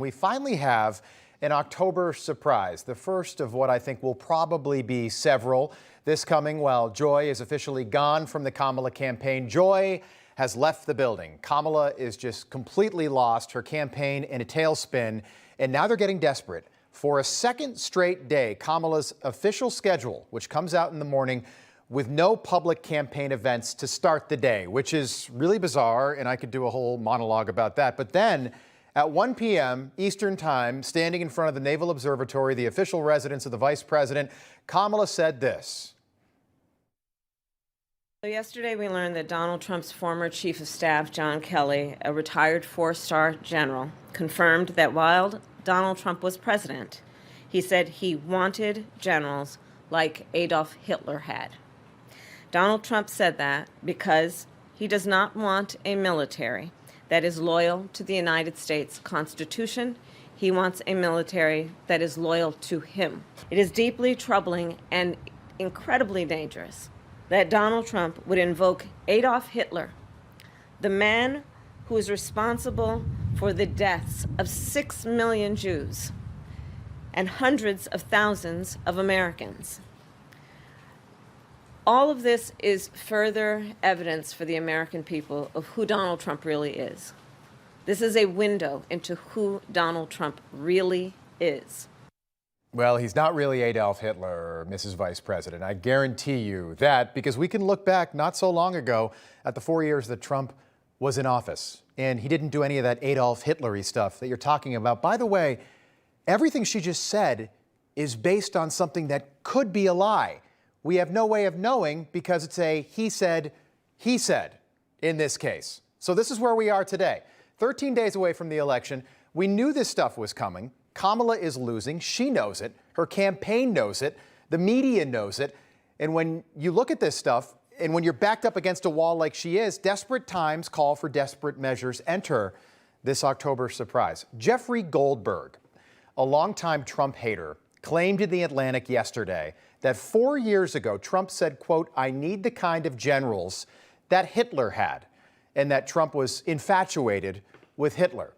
We finally have an October surprise, the first of what I think will probably be several. This coming while Joy is officially gone from the Kamala campaign. Joy has left the building. Kamala is just completely lost, her campaign in a tailspin, and now they're getting desperate. For a second straight day, Kamala's official schedule, which comes out in the morning, with no public campaign events to start the day, which is really bizarre, and I could do a whole monologue about that. But then, at 1 p.m. Eastern Time, standing in front of the Naval Observatory, the official residence of the Vice President, Kamala said this. So yesterday we learned that Donald Trump's former Chief of Staff, John Kelly, a retired four-star general, confirmed that while Donald Trump was president, he said he wanted generals like Adolf Hitler had. Donald Trump said that because he does not want a military that is loyal to the United States Constitution. He wants a military that is loyal to him. It is deeply troubling and incredibly dangerous that Donald Trump would invoke Adolf Hitler, the man who is responsible for the deaths of 6 million Jews and hundreds of thousands of Americans. All of this is further evidence for the American people of who Donald Trump really is. This is a window into who Donald Trump really is. Well, he's not really Adolf Hitler, Mrs. Vice President. I guarantee you that, because we can look back not so long ago at the 4 years that Trump was in office, and he didn't do any of that Adolf Hitler-y stuff that you're talking about. By the way, everything she just said is based on something that could be a lie. We have no way of knowing because it's a he said in this case. So this is where we are today. 13 days away from the election. We knew this stuff was coming. Kamala is losing. She knows it. Her campaign knows it. The media knows it. And when you look at this stuff, and when you're backed up against a wall like she is, desperate times call for desperate measures. Enter this October surprise. Jeffrey Goldberg, a longtime Trump hater, claimed in The Atlantic yesterday that 4 years ago, Trump said, quote, "I need the kind of generals that Hitler had," and that Trump was infatuated with Hitler.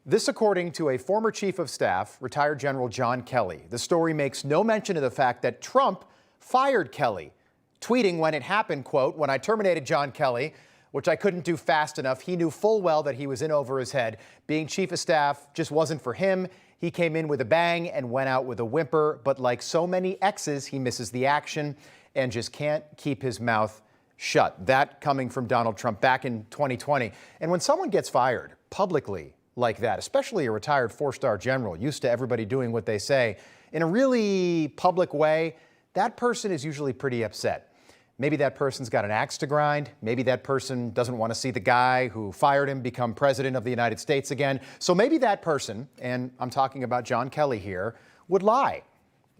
This according to a former chief of staff, retired General John Kelly. The story makes no mention of the fact that Trump fired Kelly, tweeting when it happened, quote, "When I terminated John Kelly, which I couldn't do fast enough, he knew full well that he was in over his head. Being chief of staff just wasn't for him. He came in with a bang and went out with a whimper, but like so many exes, he misses the action and just can't keep his mouth shut." That coming from Donald Trump back in 2020. And when someone gets fired publicly like that, especially a retired four-star general used to everybody doing what they say in a really public way, that person is usually pretty upset. Maybe that person's got an axe to grind. Maybe that person doesn't want to see the guy who fired him become president of the United States again. So maybe that person, and I'm talking about John Kelly here, would lie,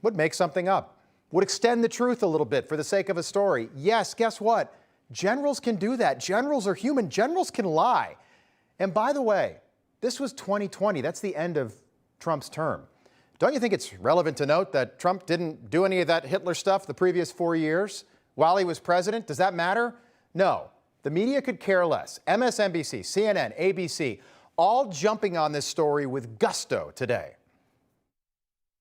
would make something up, would extend the truth a little bit for the sake of a story. Yes, guess what? Generals can do that. Generals are human. Generals can lie. And by the way, this was 2020. That's the end of Trump's term. Don't you think it's relevant to note that Trump didn't do any of that Hitler stuff the previous 4 years? While he was president? Does that matter? No. The media could care less. MSNBC, CNN, ABC, all jumping on this story with gusto today.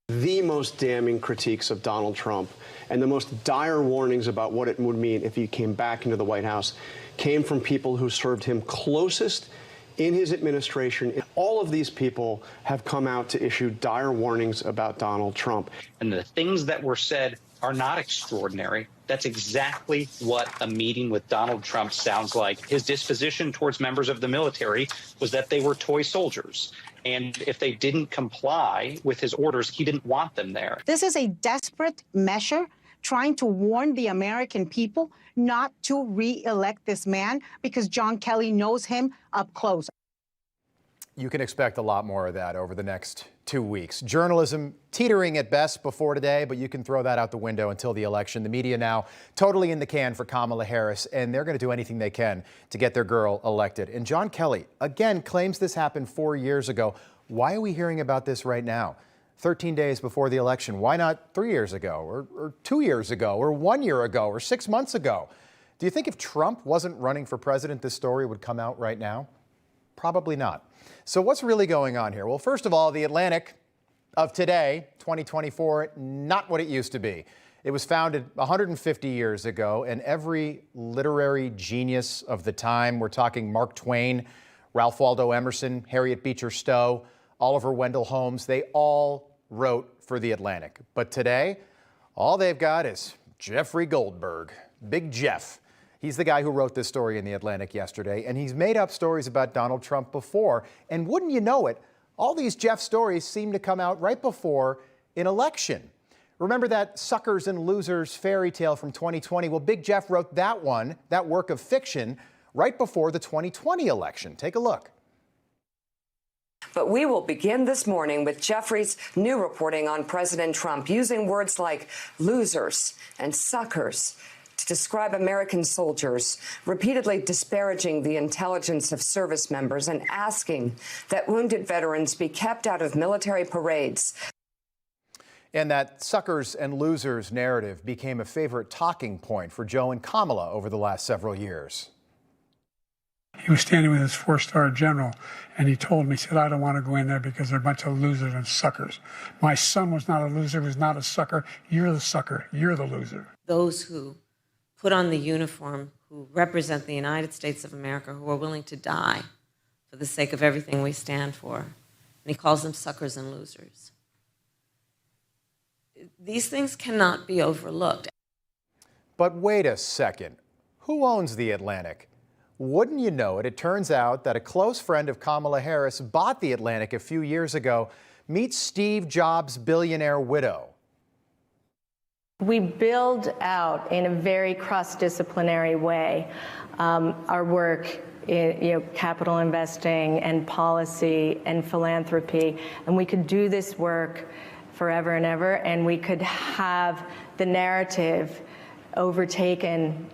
The most damning critiques of Donald Trump and the most dire warnings about what it would mean if he came back into the White House came from people who served him closest in his administration. All of these people have come out to issue dire warnings about Donald Trump. And the things that were said are not extraordinary. That's exactly what a meeting with Donald Trump sounds like. His disposition towards members of the military was that they were toy soldiers. And if they didn't comply with his orders, he didn't want them there. This is a desperate measure trying to warn the American people not to re-elect this man because John Kelly knows him up close. You can expect a lot more of that over the next 2 weeks. Journalism teetering at best before today, but you can throw that out the window until the election. The media now totally in the can for Kamala Harris, and they're going to do anything they can to get their girl elected. And John Kelly, again, claims this happened 4 years ago. Why are we hearing about this right now? 13 days before the election. Why not 3 years ago or 2 years ago or 1 year ago or 6 months ago? Do you think if Trump wasn't running for president, this story would come out right now? Probably not. So what's really going on here? Well, first of all, the Atlantic of today, 2024, not what it used to be. It was founded 150 years ago, and every literary genius of the time, we're talking Mark Twain, Ralph Waldo Emerson, Harriet Beecher Stowe, Oliver Wendell Holmes, they all wrote for the Atlantic. But today, all they've got is Jeffrey Goldberg, Big Jeff. He's the guy who wrote this story in the Atlantic yesterday, and he's made up stories about Donald Trump before. And wouldn't you know it, all these Jeff stories seem to come out right before an election. Remember that Suckers and Losers fairy tale from 2020? Well, Big Jeff wrote that one, that work of fiction, right before the 2020 election. Take a look. But we will begin this morning with Jeffrey's new reporting on President Trump, using words like losers and suckers to describe American soldiers, repeatedly disparaging the intelligence of service members and asking that wounded veterans be kept out of military parades. And that suckers and losers narrative became a favorite talking point for Joe and Kamala over the last several years. He was standing with his four-star general, and he told me, he said, I don't want to go in there because they're a bunch of losers and suckers. My son was not a loser, was not a sucker. You're the sucker. You're the loser. Those who put on the uniform, who represent the United States of America, who are willing to die for the sake of everything we stand for. And he calls them suckers and losers. These things cannot be overlooked. But wait a second. Who owns the Atlantic? Wouldn't you know it, it turns out that a close friend of Kamala Harris bought the Atlantic a few years ago. Meet Steve Jobs' billionaire widow. We build out in a very cross-disciplinary way our work in capital investing and policy and philanthropy, and we could do this work forever and ever, and we could have the narrative overtaken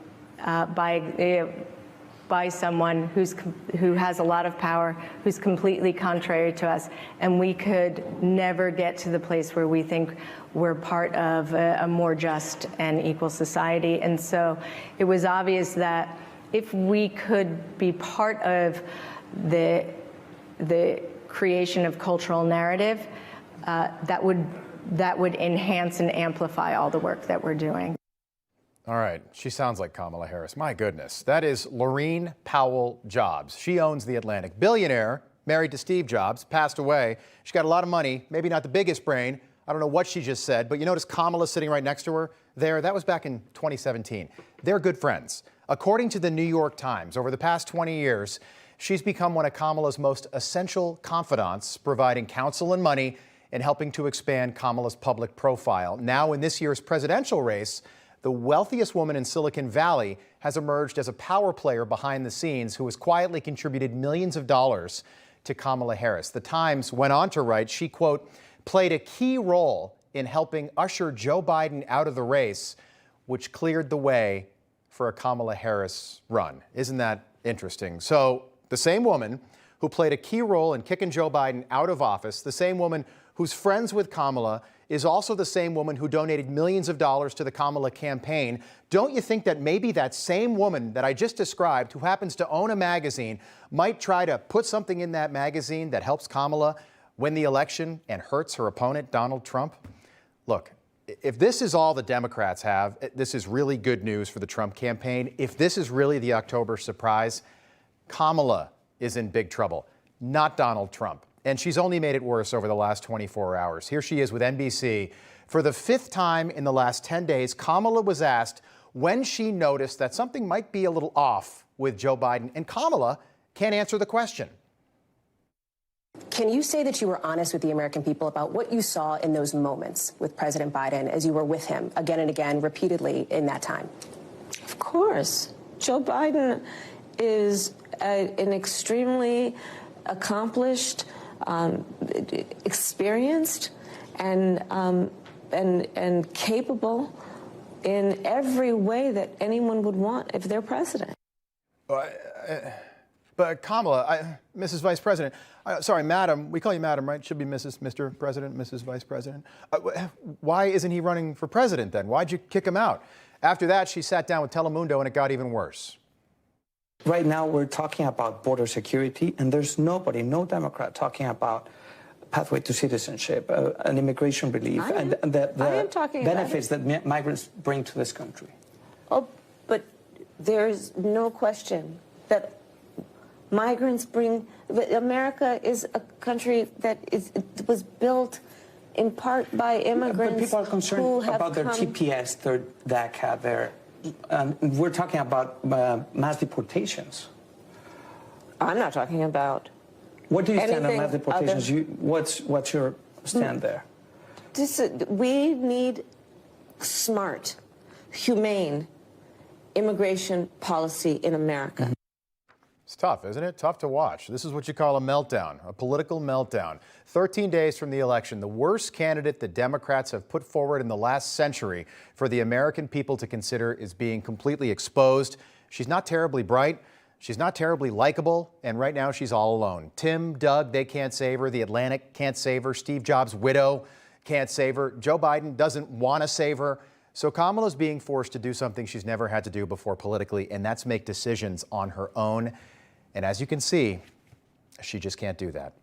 by someone who has a lot of power, who's completely contrary to us, and we could never get to the place where we think we're part of a more just and equal society. And so it was obvious that if we could be part of the creation of cultural narrative, that would enhance and amplify all the work that we're doing. All right, she sounds like Kamala Harris. My goodness. That is Laurene Powell Jobs. She owns the Atlantic. Billionaire, married to Steve Jobs, passed away. She got a lot of money, maybe not the biggest brain. I don't know what she just said, but you notice Kamala sitting right next to her there? That was back in 2017. They're good friends. According to the New York Times, over the past 20 years, she's become one of Kamala's most essential confidants, providing counsel and money and helping to expand Kamala's public profile. Now, in this year's presidential race, the wealthiest woman in Silicon Valley has emerged as a power player behind the scenes who has quietly contributed millions of dollars to Kamala Harris. The Times went on to write she, quote, played a key role in helping usher Joe Biden out of the race, which cleared the way for a Kamala Harris run. Isn't that interesting? So the same woman who played a key role in kicking Joe Biden out of office, the same woman who's friends with Kamala, is also the same woman who donated millions of dollars to the Kamala campaign. Don't you think that maybe that same woman that I just described, who happens to own a magazine, might try to put something in that magazine that helps Kamala win the election and hurts her opponent, Donald Trump? Look, if this is all the Democrats have, this is really good news for the Trump campaign. If this is really the October surprise, Kamala is in big trouble, not Donald Trump. And she's only made it worse over the last 24 hours. Here she is with NBC. For the fifth time in the last 10 days, Kamala was asked when she noticed that something might be a little off with Joe Biden, and Kamala can't answer the question. Can you say that you were honest with the American people about what you saw in those moments with President Biden as you were with him again and again, repeatedly in that time? Of course. Joe Biden is an extremely accomplished, experienced, and capable in every way that anyone would want if they're president. But Kamala, Mrs. Vice President, sorry, Madam, we call you Madam, right? Should be Mrs. Mr. President, Mrs. Vice President. Why isn't he running for president then? Why'd you kick him out? After that, she sat down with Telemundo and it got even worse. Right now, we're talking about border security, and there's nobody, no Democrat, talking about pathway to citizenship, and immigration relief, and the benefits that migrants bring to this country. Oh, but there's no question that migrants bring. America is a country that was built in part by immigrants. But people are concerned about their TPS, their DACA, we're talking about mass deportations. I'm not talking about. What do you stand on mass deportations? What's your stand there? We need smart, humane immigration policy in America. It's tough, isn't it? Tough to watch. This is what you call a meltdown, a political meltdown. 13 days from the election, the worst candidate the Democrats have put forward in the last century for the American people to consider is being completely exposed. She's not terribly bright. She's not terribly likable, and right now she's all alone. Tim, Doug, they can't save her. The Atlantic can't save her. Steve Jobs' widow can't save her. Joe Biden doesn't want to save her. So Kamala's being forced to do something she's never had to do before politically, and that's make decisions on her own. And as you can see, she just can't do that.